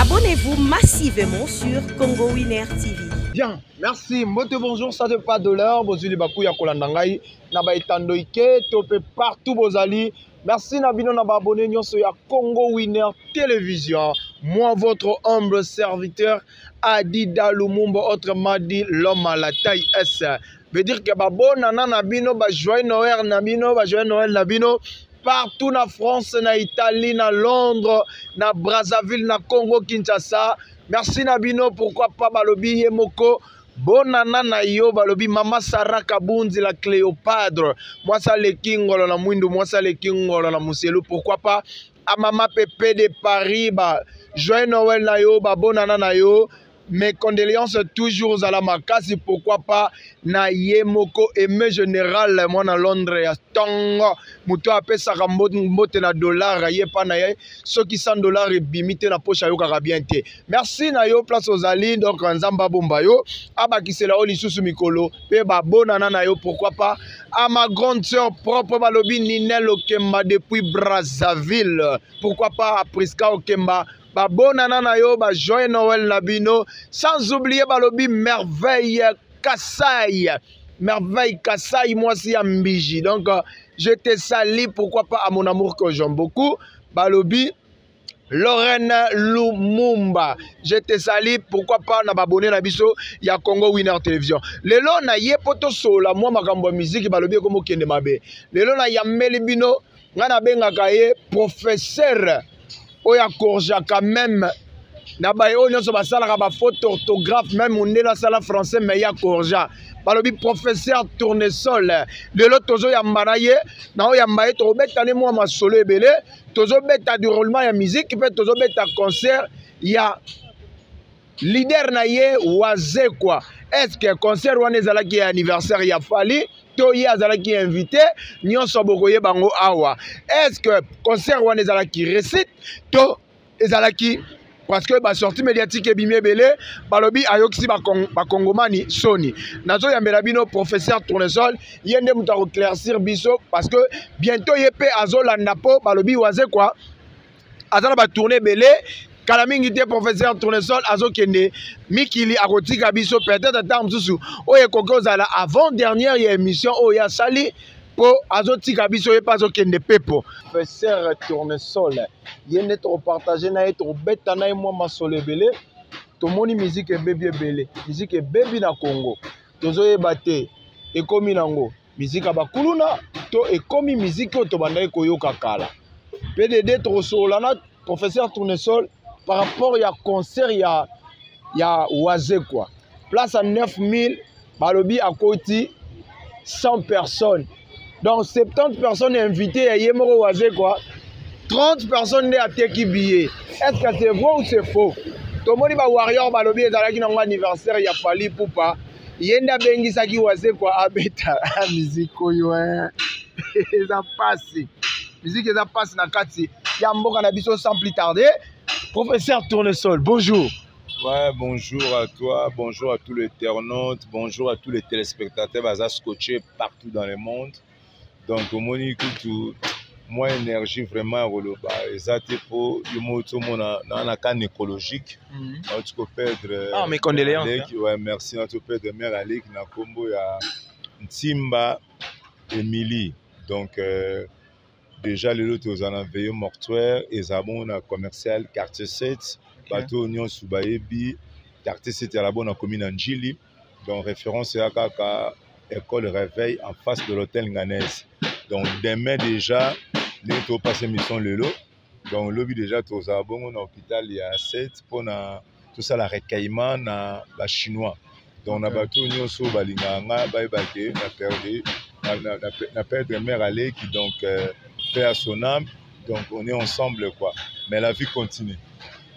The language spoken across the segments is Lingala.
Abonnez-vous massivement sur Congo Winner TV. Bien, merci. Mote bonjour, ça ne pas de l'heure. Bozuli bakou ya kolandangai. Naba etando ike, tope partout bozali. Merci Nabino naba abonné nyonso ya Congo Winner Télévision. Moi, votre humble serviteur, Adida Lumumba, autrement dit l'homme à la taille S. Veut dire que bon nana Nabino, joyeux Noël Nabino, joyeux Noël Nabino. Partout na France, na Italie, na Londres, na Brazzaville, na Congo, Kinshasa. Merci Nabino, pourquoi pas Balobi Yemoko. Bonana na yo Balobi Mama Sarah Kabunzi la Cléopâtre. Moi ça le kingolo na Mwindu, moi ça le kingolo na Muselu. Pourquoi pas à Mama Pepe de Paris, joyeux Noël na yo, bonana na yo. Mes condoléances toujours à la Makasi, pourquoi pas na Yemoko aimé général moi na Londres ya tongo muto ape saka mbote na dollar ye pa na ye ceux qui $100 et bimité na poche yo kaka bien te. Merci na yo place aux ali donc nzamba bomba yo abakisela oli susu mikolo pe ba bonana na yo pourquoi pas à ma grande sœur propre Balobi Ninel Okemba depuis Brazzaville, pourquoi pas à Priska Okemba. Bonana na yo, joyeux Noël Nabino, sans oublier Balobi Merveille Kassai. Merveille Kassai, moi c'est Ambiji. Donc je te salue, pourquoi pas à mon amour que j'aime beaucoup. Balobi Lorraine Lumumba. Je te salue, pourquoi pas na babonné na biso ya Congo Winner Télévision. Lelo na ye poto sola moi makambo musique Balobi comme kende mabe. Lelo na yameli bino ngana benga kaye professeur Oya Korja quand même na ba yo nyonso basalaka ba faute orthographe même on est la sala français mais ya Korja Balobi professeur Tournesol lelo tozo ya mbanaye na oya mbaye to betane moi masolo ebele tozo beta du roulement ya musique pe tozo beta concert ya leader na ye waze quoi. Est-ce que concert wana ezalaki ya anniversaire ya Fali to ye azalaki invité nyonso bokoye bango awa? Est-ce que concert wana ezalaki récite to ezalaki parce que ba sortie médiatique ebimi ebele balobi ayokisi ba kongomani soni nazo yambela bino professeur Tournesol yende muta reclaircir biso parce que bientôt yepe azolanda po balobi waze quoi azala ba tourner belé. Kalamingi te professeur Tournesol azokende mikili akotika biso peut-être temps mususu oye kokozala avant dernière émission oya sali po azotika biso ye pas azokende pepo. Professeur Tournesol yende to partager na to beta na moi masolo belé to moni musique bébé belé musique bébé na Congo tozoyeba te ekomi nango musique abakuluna to ekomi musique to banda koyoka kala PDD to solana professeur Tournesol par rapport à concert ya Oazé quoi. Place à 9000, Balobi à côté 100 personnes. Donc 70 personnes invitées à Yemoro Oazé quoi. 30 personnes à Teki billet. Est-ce que c'est vrai ou c'est faux? Tout le monde va Warrior Balobi et Zalaki dans l'anniversaire il y a Fali Poupa. Yenda Bengi Saki Oazé quoi abeta musique yo hein. Ça passe. Musique ça passe na kati. Yambo Kanabiso sans plus tarder. Professeur Tournesol, bonjour. Ouais, bonjour à toi, bonjour à tous les internautes, bonjour à tous les téléspectateurs à scotché partout dans le monde. Donc, au Monique, moi, énergie vraiment, exactement pour le mot dans la canne écologique. Tu peux perdre. Ah, mes condoléances. Ouais, merci. Tu peux perdre mère Alec, na combo, il y a Ntimba Emily. Donc, déjà, les autres aux en veillé mortuaire et Zabon a commercial quartier 7, bateau Union Soubaébi, quartier 7 à la bonne commune Anjili. Donc, référence à Kaka école réveil en face de l'hôtel Nganès. Donc, demain déjà, nous avons passé mission le lot. Donc, lobby déjà, tous Zabon, on a hôpital il y a 7 pour tout ça, la recueillement na la chinois. Donc, on a bateau Union Soubalinga, Baïbake, on a perdu, on a perdu mère Alec qui donc. Paix à son âme, donc on est ensemble quoi. Mais la vie continue.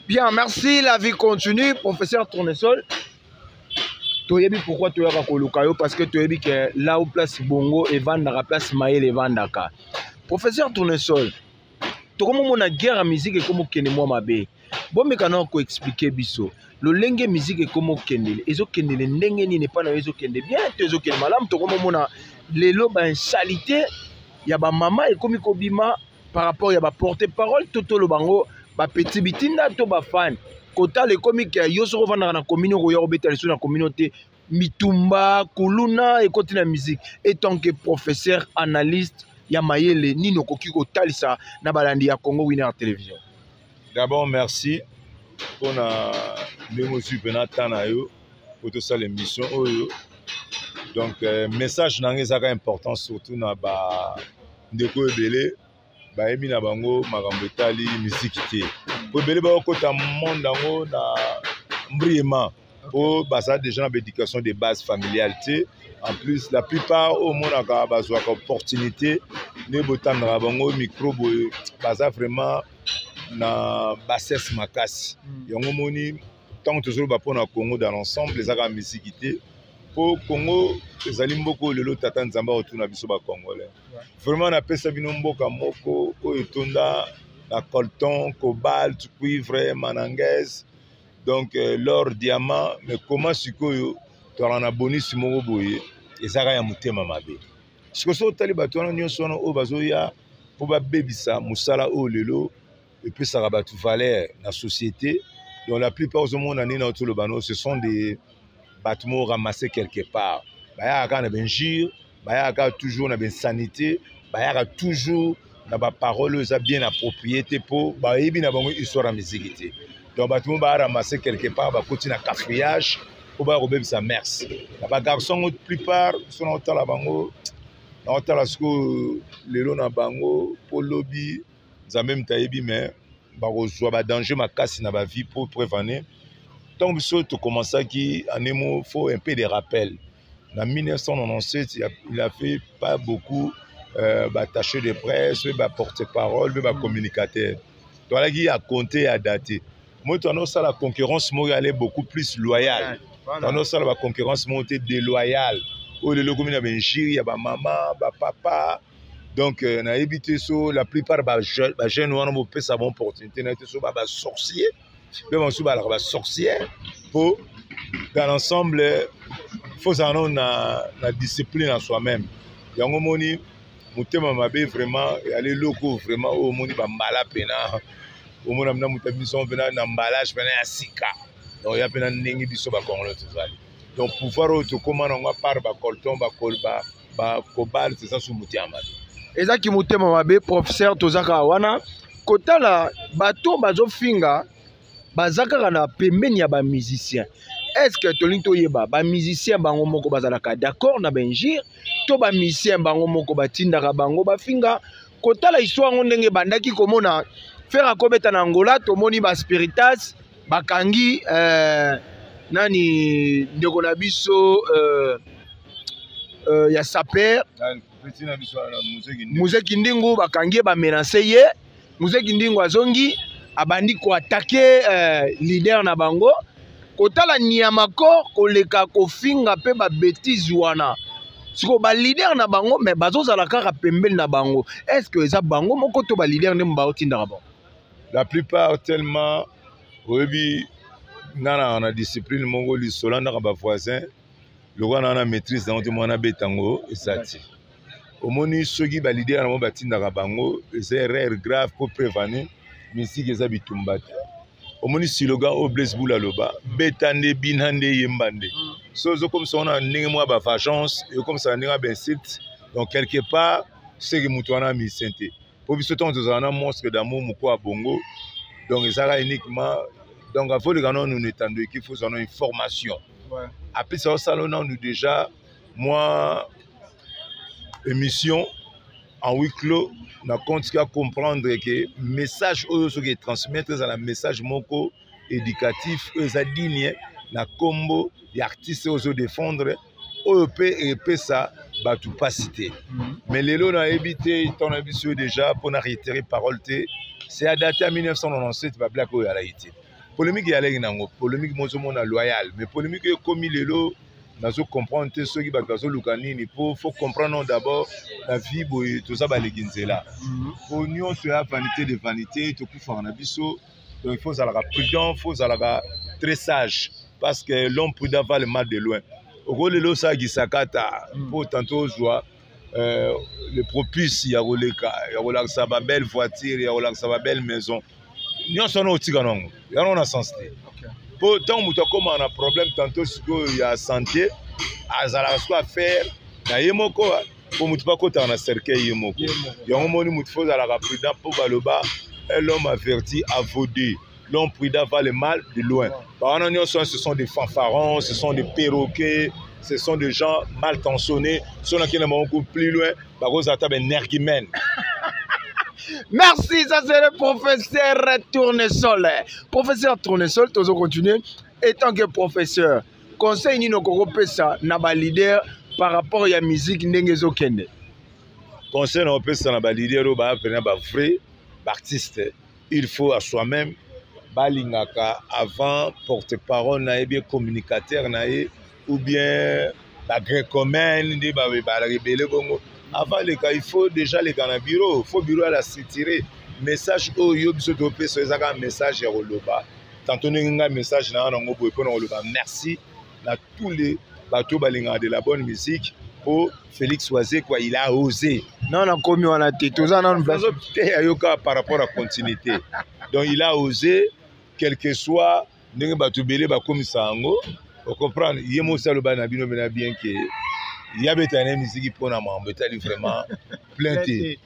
Bien, merci, la vie continue, professeur Tournesol. Toyebi pourquoi tu as Kolukayo parce que tu as dit que là où place Bongo et Vandaka place Maël et Vandaka. Professeur Tournesol, tu comment mon guerre à musique et comment kene moi ma bé. Bon mais quand on expliquer biso. Le lenge musique et comment kene. Ezo kene le lenge ni n'est pas na ezo kene bien, tu ezo kene malam tu comment mon les lobes en salité. Il y a ma maman et comme Kobima par rapport à ma porte-parole, tout le bango, ma petit bitinda, tout ma fan. kota le comique yo soko vanda na communauté yo betali sur la communauté mitumba kuluna ekoti na musique et tant que professeur analyste ya mayele nino koki kotalisa na balandi ya Congo Winner Télévision. D'abord merci pour na ndemo supena tana yo pour tout ça l'émission oyo. Donc message nanga ezaka important surtout na ba ndeko ebele ba emi na bango makambo etali musique te. Po ebele ba okota monde yango na mbriema po basa déjà na éducation de base familiale te. En plus la plupart au monde aka bazwa opportunité ne botandra bango micro boy basa vraiment na bassesse makasi. Yango moni tant que toujours ba pona Congo dans l'ensemble les aga musique te. Pour Congo, les alimboko lelo tata nzamba otuna biso ba congolais. Vraiment na pesa bino mboka moko o etonda na coltan, cobalt, cuivre, manganèse. Donc l'or, diamant, mais comment sikoyo to na bonus moko boye ezaka ya mutema mabe. Siko so tali bato na nyonso na o bazoya po ba bebisa musala o lelo et puis ça rabat valeur na société. Donc la plupart au monde na na to bano ce sont des bâtiments ramassés quelque part. Bayaka na benjir, bayaka toujours na ben sanité, bayaka toujours na ba paroles bien appropriées pour bayebi na bango histoire en musique. Donc bâtiment ba ramassé quelque part, ba continue na cafouillage pour ba rober sa mers. Ba garçon la plupart sont en la bango, na otala sko lelo na bango pour lobby, za même tayebi mais ba rozwa ba danger makasi na ba vie pour prévenir. Donc, tu commences à qui, il faut un peu de rappel. En 1997, il a fait pas beaucoup d'attachés de presse, de porte-parole, de communicateur. Donc, il a compté, à dater. Moi, la concurrence est beaucoup plus loyale. La concurrence est déloyale. Le logo, il y a un giri, il y a un maman, un papa. Donc, on a évité ça. La plupart des jeunes ont fait sa bonne opportunité. On a été sorcier. Même en sorcière pour dans l'ensemble faut en na discipline en soi-même. Yango moni mutema mabe vraiment aller loko vraiment au moni ba mbala pena au mona mna mutabison pena na emballage pena ya sika. Donc ya pena ndingi biso ba congolais tout ça. Donc pouvoir auto comment on va par ba colton ba kolba ba cobalt c'est ça sous mutema. Ezaki mutema mabe professeur tozaka wana kotala bato bazo finga bazaka na pembeni ya ba musicien. Est-ce que tolinto yeba ba musicien bango moko bazalaka d'accord na benjir to ba musicien bango moko batindaka bango bafinga kotala histoire ndenge bandaki komona faire kobeta na Angola tomoni ba spiritas bakangi nani ndeko na biso ya saper Muzeki Ndingu bakangi ba menacer ye Muzeki Ndingu azongi abandi ko attaquer leader na bango kotala Niamako koleka kofinga pe ba bêtise wana siko ba leader na bango mais bazozala kaka pembeni na bango. Est-ce que eza bango moko to ba leader ne mba otinda ba la plupart tellement obi nana na discipline mongo li solanda ba voisin le wana na maîtrise dans mwana betango esati omoni soki ba leader na mo batinda bango c'est erreur grave pour prévenir musique eza bitumba te omoni slogan au Blaise Boula loba betande binande yembande so comme ça on a ndenge moi ba vengeance et comme ça ndenge ben site donc quelque part c'est que mutu wana mi sente pour biso ton tozana monstre d'amour muko a bongo donc ça uniquement donc il faut les gagnants nous n'étendons qu'il faut une formation après ça salon nous déjà moi émission en huis clos na compte qu'à comprendre que message ce qui transmettre à la message moko éducatif eux digne na combo les artistes aux défendre au peut ça ba tout pas citer mais les lots na évité ton habitué déjà pour na réitérer parole c'est adapté à 1997 ba black o ya laïti polémique ya lengi nango polémique mozo mona loyal mais polémique comme les lots nazo comprendre ceux qui bakazo lukanini faut comprendre d'abord la vie tout ça baleginzela pour nous c'est la vanité de vanité tout kufa na biso donc il faut ça la prudent faut ça la très sage parce que l'homme prudent va le mal de loin au gros lelo ça gisakata pour tantôt joie le propice ya roleka ya rolaka sa belle voiture ya rolaka sa belle maison nyonso na otika nango yango na sens te po ntango moto akoma na problème tantôt sikoyo ya santé azalaka siko affaire na ye moko po moto mpe akotaka na cercueil ye moko yango moni moto fo ozalaka prudent mpo baloba l'homme averti a vaudé l'homme prudent va le mal de loin wana nyonso ce sont des fanfarons ce sont des perroquets ce sont des gens mal intentionnés so nakende bango plus loin bakozala ta benergimène. Merci, ça c'est le professeur Tournesol. Professeur Tournesol, tu vas continuer. Et tant que professeur, conseil ni noko pesa na ba leader par rapport à la musique n'engezo kende. Conseil na pesa na ba leader o ba pena ba vrai artiste. Il faut à soi-même balingaka avant porte-parole na bien communicateur na ou bien la grécomène de ba rebelle bongo. Avant les cas, il faut déjà les gars dans le bureau. Il faut bureau à la tirer. Message au yo biso topé so ezaka message ya roloba. Tantôt ninga message na ngo boy pour roloba. Merci à tous les bateaux balinga de la bonne musique pour Félix Oisé quoi, il a osé. Non na komi wana te toza na yoka par rapport à continuité. Donc il a osé quel que soit ninga bateau belé ba comme ça ngo. Vous comprenez, yemo saloba na bino mena bien que il y a des musique pour nous vraiment plein de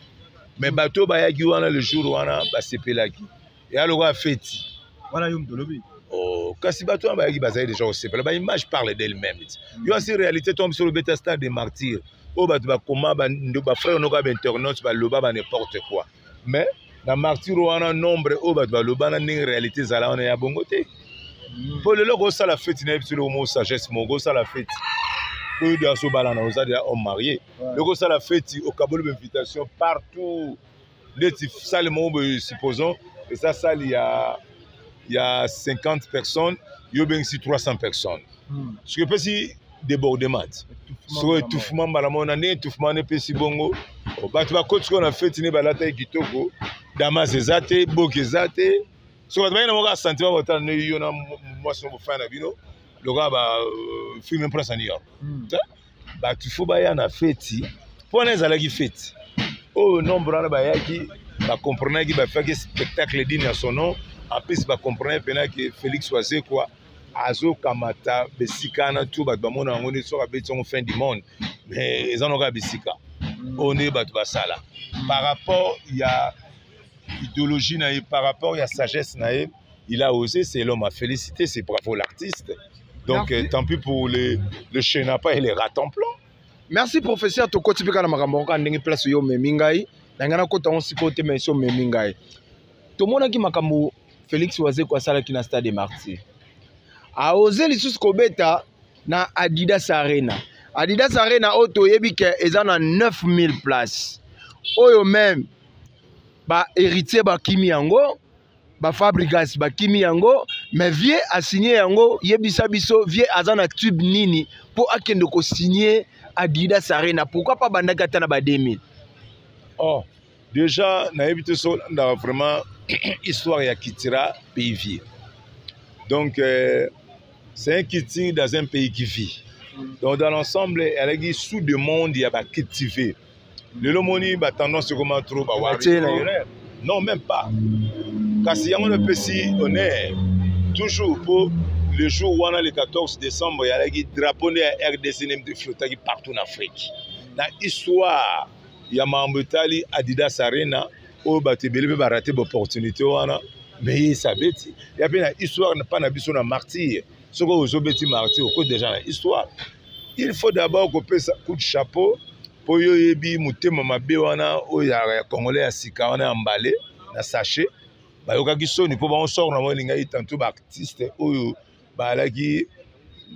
mais bateau bayaki wana le jour wana basepelaki et alors a fêti voilà yom dolobi oh kasi bateau bayaki bazali déjà au sepela ba image parle d'elle-même yo en réalité tombe sur le bêta des martyrs oh bateau ba comment ba frère no ka internaute ba loba ba n'importe quoi mais na martyr wana nombre oh bateau ba loba na en réalité zala on ya bongote pour le logo ça la fête na sur le mot sagesse mongo ça la fête. Eux de Asobalana, on a des hommes mariés. Le ça la fête au Kabul d'invitation partout. Les salles, supposons, et ça salle il y a 50 personnes, il y a bien ici 300 personnes. Ce que peut si débordement. Sur étouffement, on a étouffement ne peut si bongo. Bah tu vas côté qu'on a fait ne balata kitoko, damas ezate, bokezate. Ce qu'on a on a sentiment autant ne y a moi son fan à vino. Le gars va filmer presse en New York. Bah tu faut bailler en fête. Pour les alagi fête. Oh nombre de bayaki, bah comprenez qui va faire des spectacles dignes à son nom. En plus bah comprenez que Félix Oisé quoi. Azo kamata besika na tout bah mon on est sur la fin du monde. Mais ils en ont besika. On est bah tout ça là. Par rapport il y a idéologie na par rapport il y a sagesse na il a osé, c'est l'homme à féliciter, c'est bravo l'artiste. Donc, tant pis pour le chenapa et les ratons plans. Merci, professeur. Tu continues à me place yo memingai. Nangana kota on sikote mention memingai. To mona ki makambo Félix Oisé kwa sala ki na stade des Martyrs. A osé lisusu kobeta na Adidas Arena. Adidas Arena auto yebike ezana 9000 places. Oyo même ba héritier ba kimi yango. Ba fabrikas ba kimi yango mais vie a signé yango yebisa biso vie azana tube nini pour akende ko signer Adidas Arena pourquoi pas bandaka tana ba 2000 oh déjà na yebite so nda vraiment histoire ya kitira pays vie donc c'est un kiti dans un pays qui vit donc dans l'ensemble elle a dit sous le monde il y a ba kitivé le lomoni ba tendance comment trop ba non même pas. Kasi yango ne peut si honneur toujours pour le jour où on a le 14 décembre il y a le drapeau de RDC de flotter partout en Afrique. La histoire il y a Mambetali Adidas Arena au batebele ba rater opportunité wana mais ça beti il y a bien histoire pas na biso na martyr ce que aux obeti martyr au code déjà histoire il faut d'abord couper ça coup de chapeau pour yo yebi mutema mabe wana o ya congolais ya sika wana emballé na sachet ba yokaki soni po ba on sort na mo linga tantôt ba artiste oyo ba laki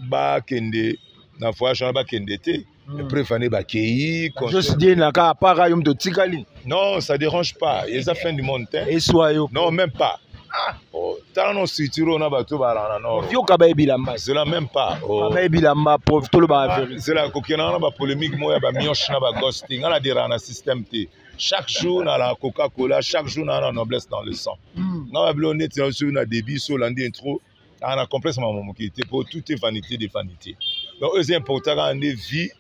ba kende na voyage ba kende te préféré ba kei juste dire na ka para yom to tikali non ça dérange pas ils a fin du monde et soyo non même pas oh tant non situro na ba to ba na non yo ka ba ebilamba c'est là même pas oh ba ebilamba pour tout le ba c'est là kokena na ba polémique mo ya ba mioche na ba ghosting ala dira na système te. Chaque jour, on a la Coca-Cola, chaque jour, on a la noblesse dans le sang. On a un débit, sur l'année intro, on a complètement pour tout est vanité des vanités. Donc, c'est important qu'on ait vie,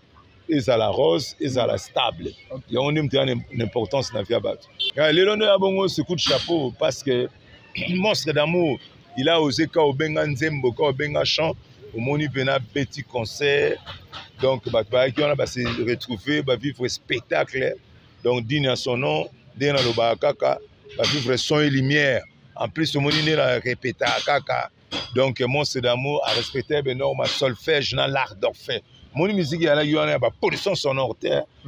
et à la rose, et à la stable. Et on a une importance dans la vie à battre. Les honneurs à bon, ce coup de chapeau, parce que Monstre d'amour, il a osé quand au benga nzembo, quand au benga chant, au moni pena petit concert. Donc bah qui on a se retrouver, bah vivre spectacle. Donc digne à son nom, digne à l'obakaka, bah vivre son et lumière. En plus au moni la répéter kaka. Donc Monstre d'amour a respecté énormément solfège dans l'art d'orphée. Mon musique, il y a une pollution sonore,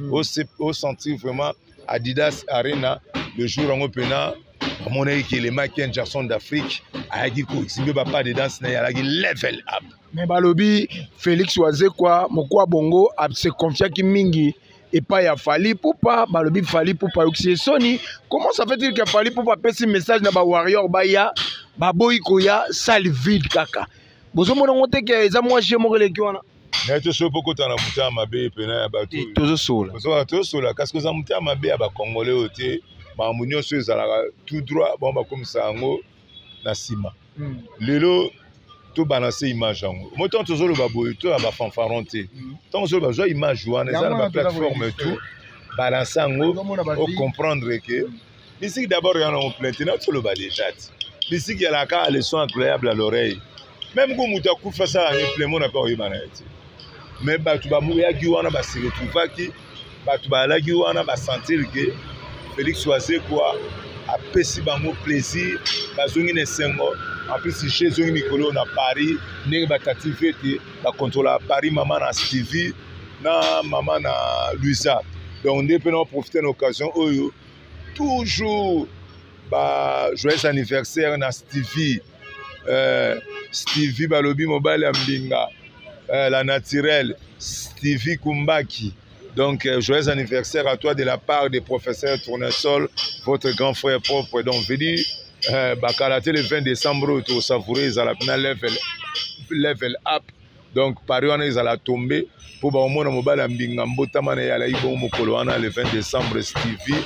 au sentir vraiment Adidas Arena, le jour en opéra, à mon avis, qui est les Michael Jackson d'Afrique, a dit que si vous pas de danse, il y a un level up. Mais balobi, Félix Oise quoi, Mokwa Bongo, a se confié qui mingi, et pas y a Fali Poupa, balobi Fali Poupa, c'est Sony. Comment ça fait-il que Fali Poupa passe un message dans ba Warrior Baya, Baboy Koya, salle vide kaka. Bozo mon monte que les amours chez moi les qui on a. Mais tu sais pourquoi tu as un mabé pena batu. Tozo sola. Tozo sola. Parce que ça monte un mabé à ba Congolais ôté. Ba munio sur tout droit bon ba comme ça ngo na sima. Lelo to balancer image ngo. Moi tant tozo le baboy to ba fanfaronté. Tant tozo ba zo image wana ça la plateforme tout balancer ngo pour comprendre que ici d'abord il y a un maintenant tout le ba déjà. Ici il y a la cas le son agréable à l'oreille. Même quand muta kufa ça en plein monde n'a pas eu banalité. Mais batu ba mouya ki wana ba se retrouva ki batu ba la ki wana ba sentir que Félix Oise quoi a pesi bango plaisir bazongi ne sengo en plus chez zongi mikolo na Paris ne ba tativete ba contrôler Paris maman na Stevie na maman na Luisa donc on peut en profiter de l'occasion oyo toujours ba joyeux anniversaire na Stevie Stevie balobi mobile ambinga la naturelle, Stevie Kumbaki. Donc, joyeux anniversaire à toi de la part des professeurs Tournesol, votre grand frère propre. Donc, je dis, le 20 décembre, tu savourer, ils allaient level up. Donc, Paris, ils allaient tomber. Pour au moins, mobile ambinga, mbotama na yala ibo mokolo wana le 20 décembre, Stevie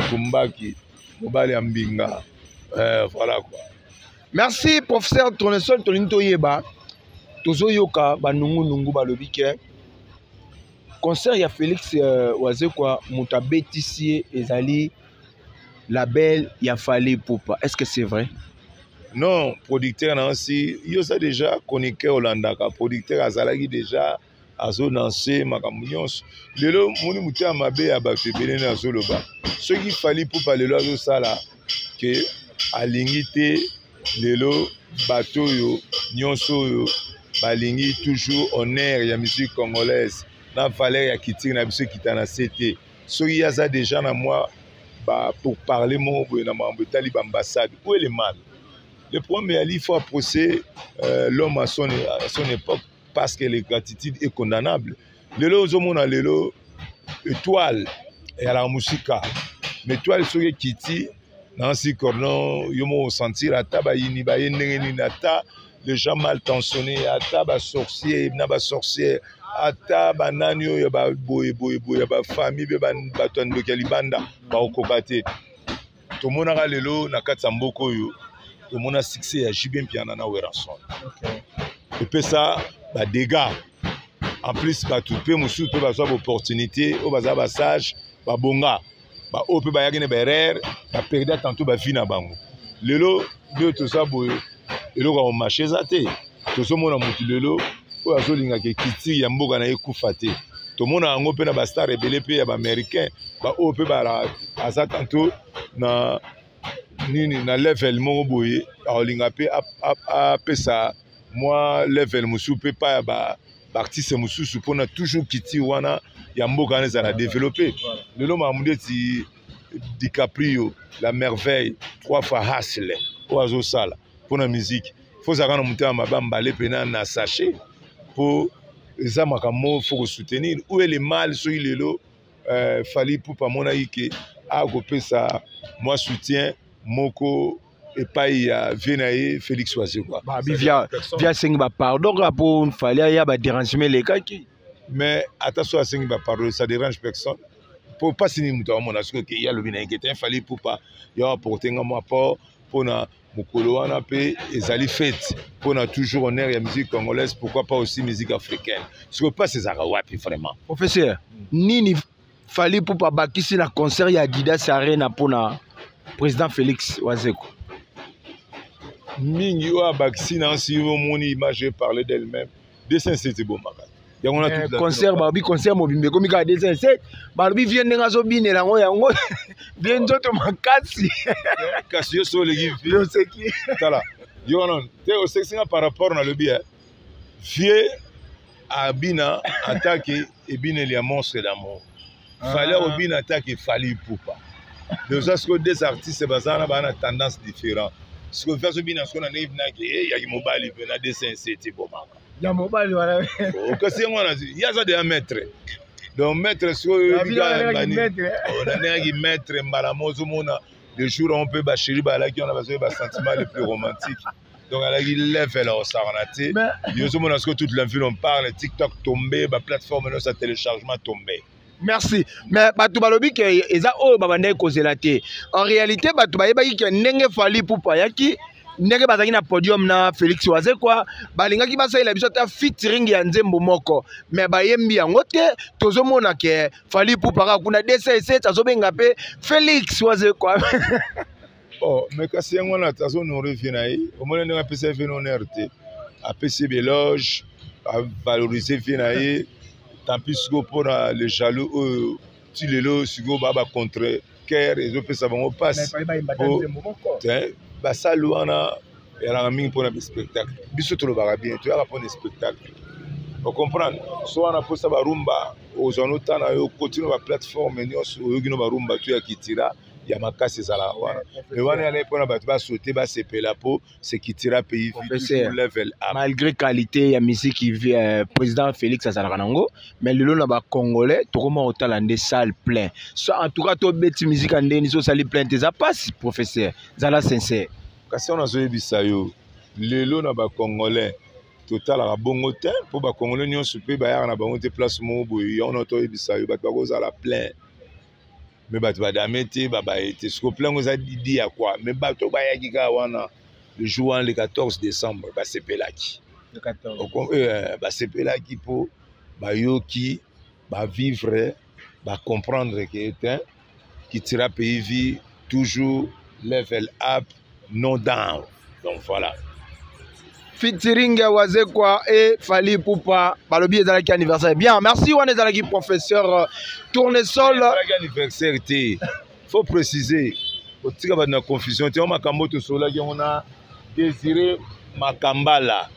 Kumbaki, mobile ambinga. Voilà quoi. Merci, professeur Tournesol Tolinto Yeba. Tozo yoka banungu nungu balobi ke concert ya Félix Oise quoi muta bétissier ezali label ya Fali Poupa. Est-ce que c'est vrai? Non, producteur Nancy, yo ça déjà chroniqueur Holandaka, producteur azalaki déjà azo danser makambo nyonso. Lelo moni muta mabe abatu belene azo loba. Ce qui Fali Poupa lelo azo sala que alingi te lelo bato yo nyonso yo balingi toujours honneur ya musique congolaise na valeur ya kitiri na biso kitana CT soki yaza déjà na moi pour parler mon na mambo tali ambassade où est le mal le problème il faut approcher l'homme à son époque parce que la gratitude est condamnable lelo ozomona lelo étoile ya la musique mais étoile soki kiti Nancy Cordon yomo sentir ata ba yini ba yendengeni nata les gens mal tensonnés, ata ba sorcier, na ba sorcière, ata ba nanyo ya ba boye ya ba famille ba baton de Kalibanda ba okobate. To mona ga lelo na katsa mboko yo, to mona succès ya Jibin Piana na Weranson. Et puis ça ba dégâts. En plus ba tout pe musu pe ba so opportunité, o ba za ba sage, ba bonga, ba o pe ba yagene ba erreur, ba perdre tantôt ba vie na bango. Lelo de tout ça boye et là on marche zaté tout ce monde a monté lelo o azolinga ke kiti ya mboka na ekufa te to mona ngo pe na ba star rebelle pe ya ba américain ba o pe ba la azatanto na nini na level mo boye alinga pe a pesa moi level musu pe pa ba artiste musu pona toujours kiti wana ya mboka na za développer lelo ma mundeti DiCaprio la merveille 3 fois Hustle o azosala pour la musique. Il faut savoir que nous avons na sachet pour les amakamo, il faut soutenir. Où est le mal sur le Fali Poupa monaïke a gopé ça. Moi soutiens Moko et pas ya Venaye Félix Oise quoi. Bah via singba pardon pour Fali ya ba dérangement les cas qui. Mais attention à singba pardon ça dérange personne. Pour pas signer muta mon parce que il y a le Venaye qui est Fali Poupa il y a apporté un apport pour na mokolo wana pe ezali fête pour na toujours honneur ya musique congolaise pourquoi pas aussi musique africaine ce que pas ces arawapi vraiment professeur nini Fali Poupa bakisi na concert ya Adidas Arena pour na président Félix Oise. mingi oyo abakisi na nsi omoni image parler d'elle-même 207 ebomaka yango na toute concert babi concert mobimbe komi ka 207 babi vie ndenge azobinela yango bien nzoto makasi kasi yo so oleki vie oseki tala yo non te osekisinga par rapport na lobi vie abina atake ebineli ya monstre d'amour fallait obina atake Fally Ipupa donc ça c'est deux artistes bazana bana tendance différente ce que fait obina ce qu'on a naive na ki ya mobile na 207 bomaka ya mobile wala kasi ngona il y a ça de un maître donc maître ce on a un maître mbalamozo mona le jour on peut bachiri bala qui on a besoin de sentiments les plus romantiques. Donc, elle a dit level au sarnaté. Yo so mona ce que toute la ville on parle TikTok tombé, ba plateforme no sa téléchargement tombé. Merci. Mais batu balobi ke eza o babande kozela te. En réalité batu bayebaki ke ndenge Fally Ipupa yaki ndenge bazaki na podium na Félix Oise quoi balingaki basalela biso ta featuring ya nzembo moko mais bayembi yango te tozomona ke Fally Ipupa ka kuna DCC tazobenga pe Félix Oise quoi. Oh, mais kasi yango na tazo no revient au moins ndenge apesa vie non RT apesa beloge a valoriser vie na ye tant pis que pour les jaloux ti lelo sigo ba contre cœur et opesa bango passe basalo wana eranga mingi mpona spectacle biso tolobaka bien toyaka mpona spectacle ocomprendre so wana mposa barumba ozwa notana yo continue baplateforme nyonso oyoki no barumba to ya kitira ya makasi ezala wana me wana yana mpona bato basaute basepela mpo se kitira pays level up malgré qualité ya misiki président Félix azalaka nango mais lelo na bacongolais tokoma otala nde salle plein so en tout cas tobeti musique ya ndeni so osali plein eza pasi professeur zala sincère kasi wana azoyebisa yo lelo na bacongolais totalaka bongo te mpo bacongolais nyonso mpe bayaka na bango te place moko boye yango na toyebisa yo bato bakozala plein mais bato badame te babaye te siko plein oza didi ya kwa mais bato bayaki kaka wana le jour wana le 14 décembre basepelaki basepelaki mpo bayoki bavivre bacomprendre ke te kitira pays vie toujours level up no down donc voilà featuring Oise quoi et Fally Ipupa balobi ezalaki anniversaire bien merci wana ezalaki professeur Tournesol anniversaire te faut préciser otika ba na confusion te makambo to solaki on a Désiré Makambala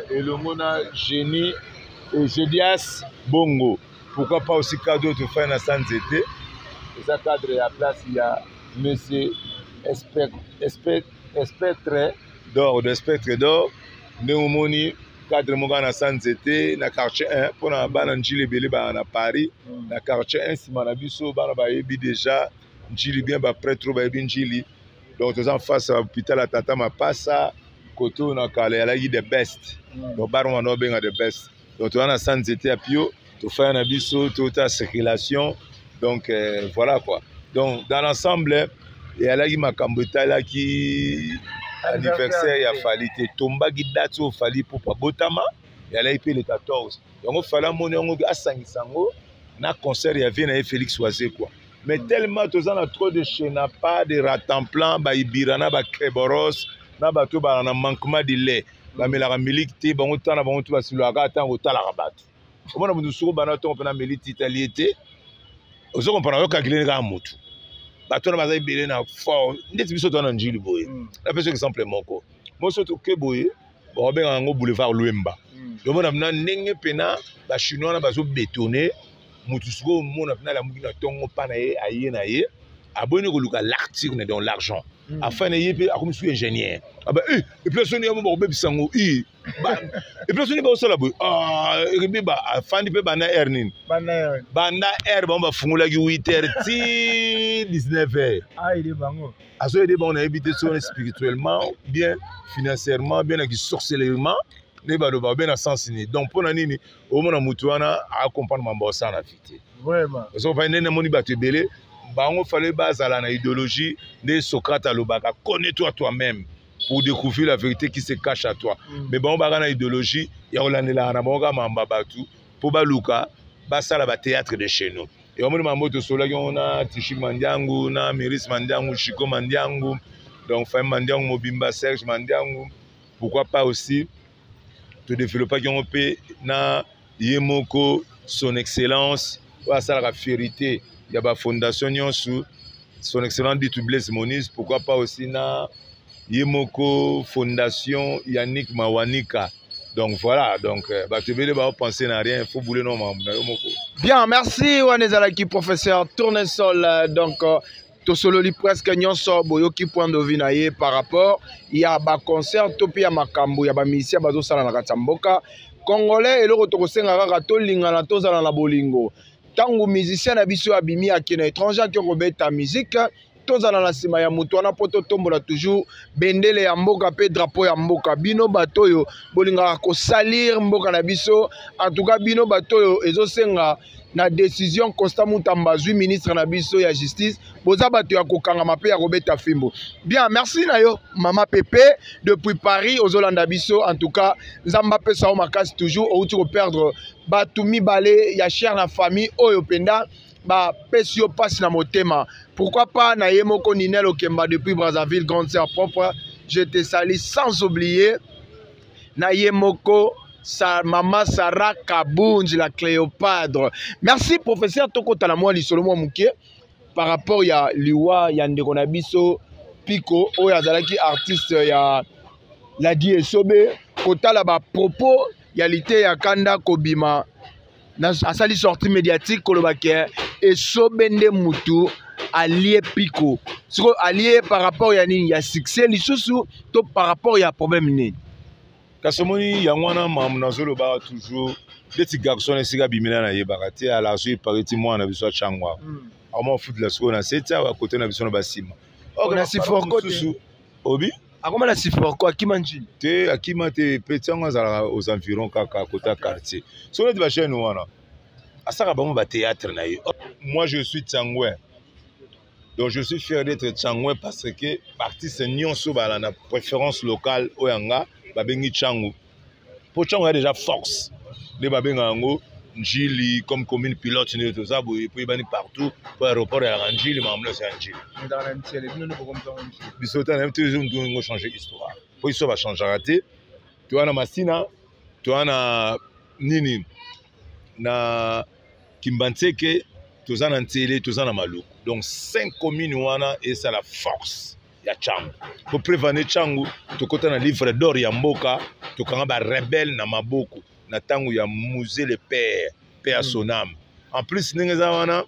elongo na Génie et Jedias Bongo pourquoi pas aussi cadeau to faire na sanzete eza cadre ya place ya monsieur Spectre d'or de Spectre d'or nde omoni cadre moko na sanzete na quartier 1 mpona bana njili ebele bana na Paris na quartier 1 nsima na biso bana bayebi déjà njili bien baprêtre bayebi njili donc toza en face ya hôpital ya Tata Mapasa koto na kala yalaki the best donc bana wana obenga the best donc toza na sanzete ya pio tofaya na biso tota circulation donc voilà quoi donc dans l'ensemble eyalaki makambo etalaki anniversaire ya Fally te tombaki date oyo Fally Ipupa botama yalaki mpe le 14 yango Fally amoni yango asangisa yango na concert ya vie na ye Félix Oise quoi mais tellement toza na trop de chenapa de ratemplan baibira na bakeboros na bato bana na manquement de lait bamelaka miliki te bango tana bango to basilwaka ntango otalaka bato omona motu soko bana ntongo mpe na meliti italie te ozokompana oyokakileni kaka motu bato wana baza ebele na fort ndeti biso toza na njili boye napesa exemple moko moso toke boye bakobengaka yango boulevard Lwemba omona mpena ndenge mpena bachinois wana bazobetone motu sikoyo omona mpena alamuki na ntongo mpa na ye aye na ye aboni koluka l'article donc l'argent afin na ye mpe akomi su ingénieur aba epuis soni yamo bakobebisa yango epuis soni baosala boye ekebi afandi mpe banda aire nini banda aire bango bafungolaki 8h ti 19h azoyede bango nayebi te soni spirituellement bien financièrement bien naki sorcelleusement ne baloba babe na sens nini donc mpo na nini omona motu wana acomprendre mambo osala na vie te ozokopai ndenge namoni bato ebele bango fallait bazala na idéologie de Socrate alobaka connais-toi toi-même pour découvrir la vérité qui se cache à toi mais bango baka na idéologie ya kolandela na bango ka mamba batu po baluka basala ba théâtre de chez nous et omoni mambo to solaki on a Tishi Mandiangu na Miris Mandiangu Chiko Mandiangu Donc Femme Mandiang Mobimba Serge Mandiang, pourquoi pas aussi te développer qui ont payé na Yemoko son excellence ou à ça la fierté il y a la fondation Nyonsu son excellence dit Blaise Moniz, pourquoi pas aussi na Yemoko fondation Yannick Mawanika. Donc voilà, donc tu veux pas penser à rien, il faut bouler non membre. Bien, merci Wanezalaki professeur Tournesol. Donc to solo li presque nyonso boyoki point de vue na ye par rapport il y a ba concert to pia makambo ya ba musicien bazo sala na katamboka congolais eloko to kosenga kaka to lingana to zala na bolingo. Tango musicien na biso abimi akina étranger qui robeta musique tozala na sima ya mutu wana poto tombola toujours bendele ya mboka pe drapeau ya mboka bino batoyo bolinga ko salir mboka na biso en tout cas bino batoyo ezosenga na décision Constant Mutamba zui ministre na biso ya justice boza bato ya kokanga mape ya robeta fimbo. Bien, merci na yo Mama Pepe depuis Paris ozolanda biso en tout cas nzamba pe sao makasi toujours ou tu perdre batu mibale ya cher na famille oyo penda ba pesio passe na motema. Pourquoi pas na Yemoko Ninel Okemba depuis Brazzaville, grande sœur propre, je te salue sans oublier na Yemoko sa maman Sarah Kabunji la Cléopâtre. Merci professeur Toko Talamwa Lisolomo Mouké par rapport ya liwa ya ndeko na biso Pico oyo azalaki artiste ya la Diesobe kotala ba propos ya lité ya kanda kobima a sali sortie médiatique kolobake et sobende mutu allié Pico. Siko allié par rapport ya nini ya succès lisusu to par rapport ya problème nini. Kasomoni yangwana mamna zolo ba toujours des petits garçons esika bimina na yebaka te ala so pariti moi na biso changwa. Amo foot la siko na seta à côté na biso na basima. Na sifor côté. Obi Akoma na sifor quoi Kimanji. Te akima te petit aux environs kaka côté quartier. So na ba chaîne wana. Asaka bango ba théâtre na ye. Moi je suis Tsangwe. Donc je suis fier d'être Tsangwe parce que artiste nyonso ba na préférence locale oyanga babengi Tchangu. Pour Tchangu il y a déjà force. Les babenga ngo Njili comme commune pilote ni tout ça et puis bani partout pour aéroport ya Njili mamle c'est Njili. Bisota même toujours nous changer histoire. Pour ça va changer raté. Tu as na Masina, tu as na nini na Kimbantseke, tu as na Ntele, tu as na Maluku. Donc 5 communes wana et c'est la force. Ya Tchangu. Pour prévenir Tchangu, tu as un livre d'or ya mboka, tu as un rebelle na maboko, na tangu ya musée le père, père à son âme. En plus, n'enga wana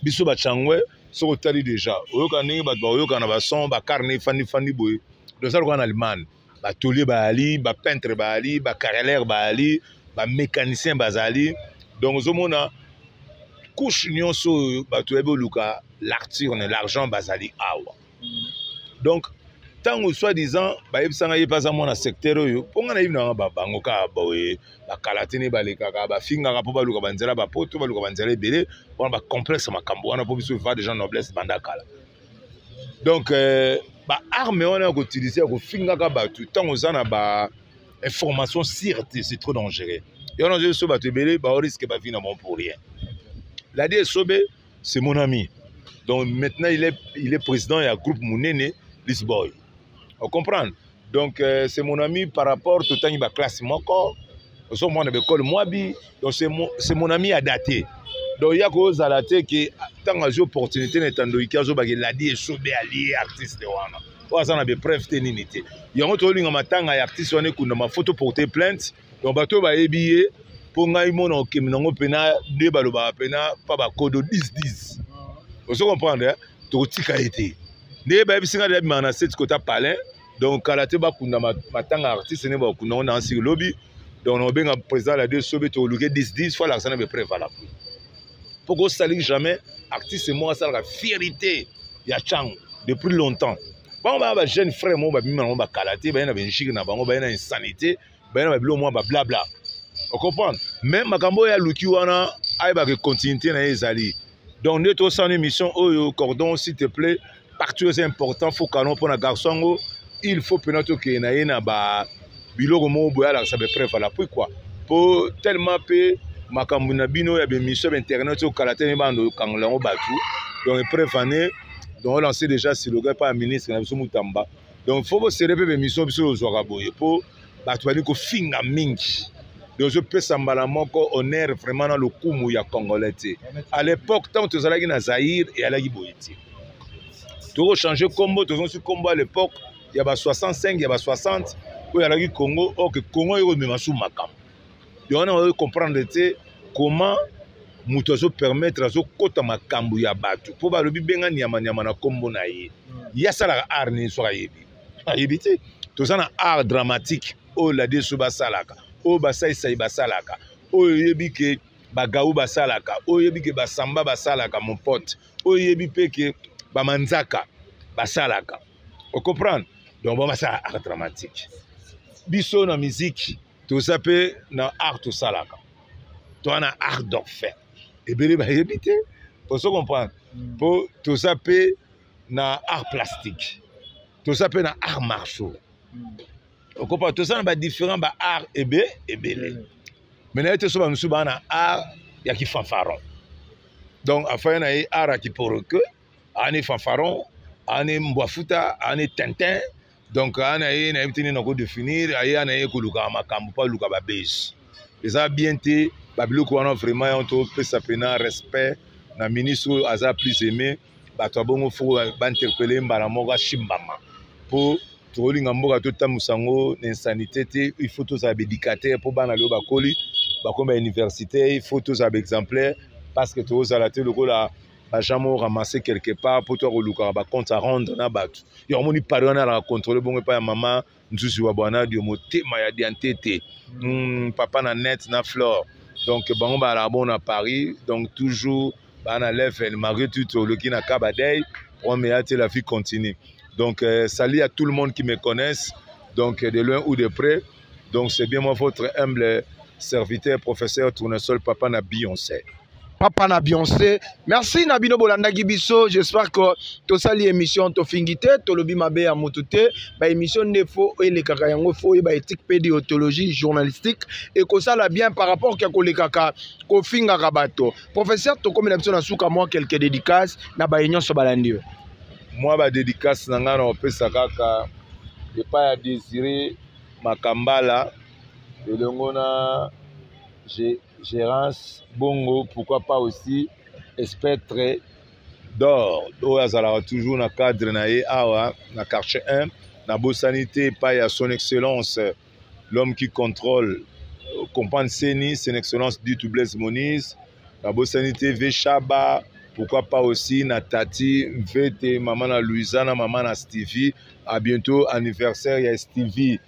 biso ba Tchangwe, so tali déjà. Oyoka ningi ba oyoka na ba son, ba carnet fani boy. Donc ça en Allemagne. Ba tolier ba ali, ba peintre ba ali, ba carreleur ba ali, ba mécanicien ba ali. Donc zomona couche nyonso ba toyebe luka l'argent l'argent bazali awa. Donc, tant que soi-disant, bah il s'en a pas à mon secteur yo. Pour qu'on aille dans ba bango ka ba we, ba kalatine ba leka ka ba finga ka po ba luka banzela ba poto ba luka banzela belé, on ba complexe makambo on a pas besoin de faire des gens noblesse banda kala. Donc ba arme on a utilisé ko finga ka ba tout tant aux ana ba information sûreté c'est trop dangereux. Et on a juste ba te belé ba risque ba vie na bon pour rien. La DSOB c'est mon ami. Donc maintenant il est président et à groupe Mounene Lisboy. On comprend. Donc c'est mon ami par rapport tout temps il va classe moko. Au moins on a l'école Moabi. Donc c'est mon ami à dater. Donc il y a cause à dater que tant que j'ai opportunité n'étando ikazo bagi la di sobe allié artiste wana. On a des preuves téninité. Il y a un autre ligne matanga ya artiste wana kuna ma photo porter plainte. Donc bato ba ebiyé pour ngai mona okeminango pena de baloba pena pa ba kodo 10. Vous comprenez, tout tika été. Ne ba bisinga de mana set kota palin. Donc kalate ba kunda matanga artiste ne ba kunda on sur lobby. Donc on benga président la deux sobe to luke 10 fois l'argent be prévalable. Pour que ça ne jamais artiste moi ça la fierté ya Tchangu depuis longtemps. Bon ba jeune frère moi ba bima ba kalate ba na benchik na bango ba na insanité, ba na ba bilo moi ba blabla. Vous comprenez? Même makambo ya luki wana ay ba que continuité na ezali. Donc, nous avons une émission, oh, cordon, s'il te plaît, partout c'est important, il faut qu'on ait un garçon, il faut que nous ayons un biloko mo boya ça be preuve la pourquoi pour tellement peu makambu na bino ya be mission internet au kalatene bando kangolango batu donc prévenir Donc on lancé déjà si le gars pas un ministre na biso mutamba. Donc faut que serrer pe mission biso ozwaka boye po bato bali ko finga mingi. Donc je peux sambala moko honneur vraiment dans le kumu ya congolais. À l'époque tant que zalaki na Zaïre et alaki boyeti. Tout changer combo, tout sur combo à l'époque, il y a 65, il y a 60 où il y a le Congo, or que Congo est même sous makam. Donc on va comprendre comment mutozo permettre à zo kota makambu ya batu. Pour ba lobi benga nyama na combo na ye. Ya sala art ni so yebi. Ayebite. Tout ça na art dramatique o la de suba salaka. O basai sai basalaka. O yebi ke bagaou basalaka. O yebi ke basamba basalaka mon pote. O yebi pe ke bamanzaka basalaka. On comprend? Donc bon ça art dramatique. Biso na musique, tout ça peut na art tout salaka. Toi na art d'orfèvre. Et bien bah éviter. Pour ça comprendre. Pour tout ça peut na art plastique. Tout ça peut na art martiaux. On comprend? Tout ça na différents ba art ébé ébélé. Mais na été so ba musu ba na art ya ki fanfaron. Donc afin na art qui pour que ani fanfaron, ani mbwafuta, ani tintin. Donc anaye na ebitini na ko définir aye anaye ko luka makambu pa luka ba base. Et ça bien té babiloko wana vraiment on to pesa pena respect na ministre aza plus aimé bato bongo fo ba interpeller mbala moka shimbama pour tolinga mboka to tamusango n'insanité té il faut tous abédicateur pour bana lo bakoli ba komba université il faut tous exemplaire parce que tous à la télé lokola ba jamais ramasser quelque part pour toi luka ba compte à rendre na batu yo moni parona la contrôler bongo pa ya mama nzuzi wa bwana dio motema ya diantete papa na net na flore donc bango ba la bon à Paris donc toujours ba na level malgré tout le qui na kabadei on me hâte la vie continue donc salut à tout le monde qui me connaissent donc de loin ou de près donc c'est bien moi votre humble serviteur professeur Tournesol papa na Beyoncé. Papa na Beyoncé. Merci Nabino Bolanda Gibiso. J'espère que tout ça l'émission to fingite, to lobi mabe ya motute, ba émission ne faux et les kaka yango faux et ba éthique pédéontologie journalistique et que ça la bien par rapport à ko les kaka ko finga rabato. Professeur to comme l'habitude na souka moi quelques dédicaces na ba union so balandi. Moi ba dédicace na ngana opesa kaka et pas à désirer makambala et longona Gérance Bongo, pourquoi pas aussi Spectre d'or. Do azala toujours na cadre na awa na quartier 1 na Bosanité pas à son excellence l'homme qui contrôle comprendre Seni son excellence dit to Blaise Moniz na Bosanité Vechaba pourquoi pas aussi na Tati Vete maman na Louisana maman na Stevie à bientôt anniversaire ya Stevie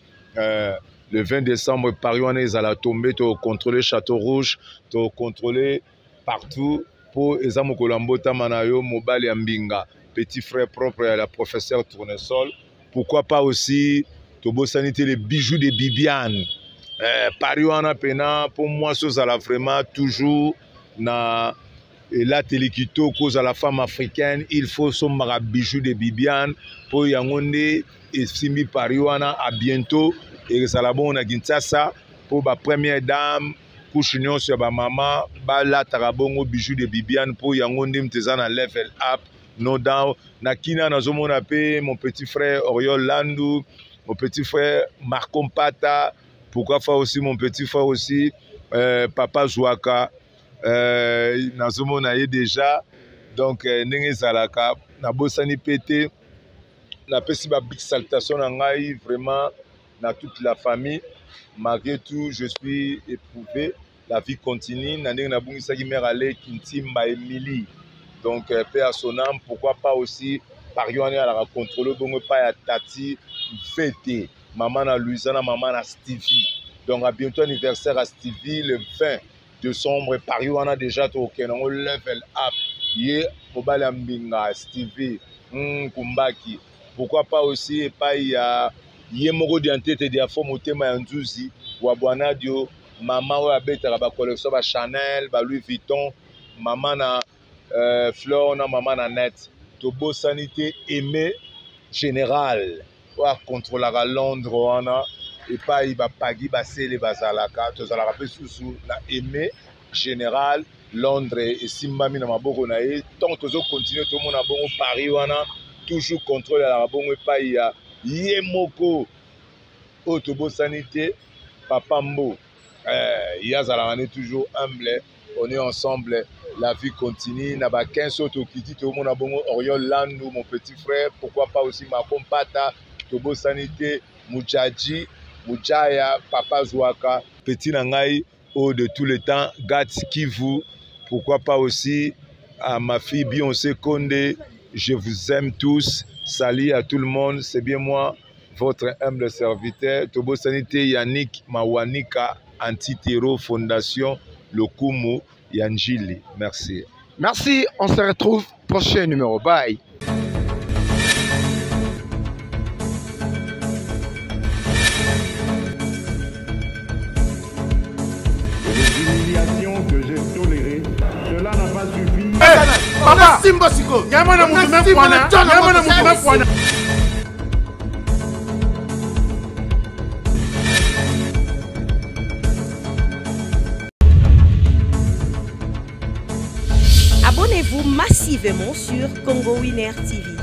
le 20 décembre, Paris à la tombée, tu contrôler Château Rouge, tu contrôler partout pour Ezamo Kolambo Tamanayo, Mobile Ambinga, petit frère propre à la professeure Tournesol. Pourquoi pas aussi Tobo Sanité, les bijoux de Bibiane. Paris Pena, pour moi, ça la vraiment toujours na et là téléquito cause à la femme africaine, il faut son bijoux de Bibiane pour Yangonde et Simi Paris à bientôt. Et ça la bonne à Kinshasa pour ma première dame, pour chignon sur ma maman, la tarabongo bijou de Bibiane pour Yangondim Tezana level up, no doubt. Nakina Nazomon Apé, mon petit frère Oriol Landou, mon petit frère Marcom Pata, pourquoi pas aussi mon petit frère aussi, Papa Zouaka, Nazomon Aye déjà, donc Nenge Zalaka, Nabosani Pété, na pesi ba big salutation na ngai vraiment. Dans toute la famille, malgré tout, je suis éprouvé. La vie continue. Nandeng Nabungisa qui mère allé Kintimba Emily. Donc, paix à son âme. Pourquoi pas aussi, Pariouane à la contrôle, bon, pas à Tati, Fete, maman à Louisana, maman à Stevie. Donc, à bientôt anniversaire à Stevie, le 20 décembre. Pariouane déjà au Kenan, level up. Yé, Mobile Ambinga, Stevie, Kumbaki. Pourquoi pas aussi, et pas il y a. Yemoko diantete dia fo motema ya nzuzi wa bwana dio mama wa beta ba collection ba Chanel ba Louis Vuitton mama na Fleur na mama na net to Bo Sanité aimé général wa contrôler à Londres wana et pas il va pagi ba sele bazalaka to zalaka pe susu na aimé général Londres et simbami na maboko na ye tant tozo continuer tout mon abongo Paris wana toujours contrôle la bongo pa ya yemoko otobo sanité papa mbo yazala on est toujours humble, on est ensemble, la vie continue na ba 15 autres kiti tout mon abongo Oriol Landou mon petit frère, pourquoi pas aussi ma compata tobo sanité Mujaji Mujaya papa Zouaka petit nangai au de tout le temps Gats Kivu. Pourquoi pas aussi à ma fille Beyoncé Condé, je vous aime tous, salut à tout le monde, c'est bien moi, votre humble serviteur, Tobo Sanité Yannick Mawanika, Antitero Fondation, Lokumu Yanjili, merci. Merci, on se retrouve prochain numéro, bye. Que j'ai toléré, cela n'a pas suffi. Papa Simba Siko, Yamana Moumé Fouana, Yamana Moumé Fouana. Abonnez-vous massivement sur Congo Winner TV.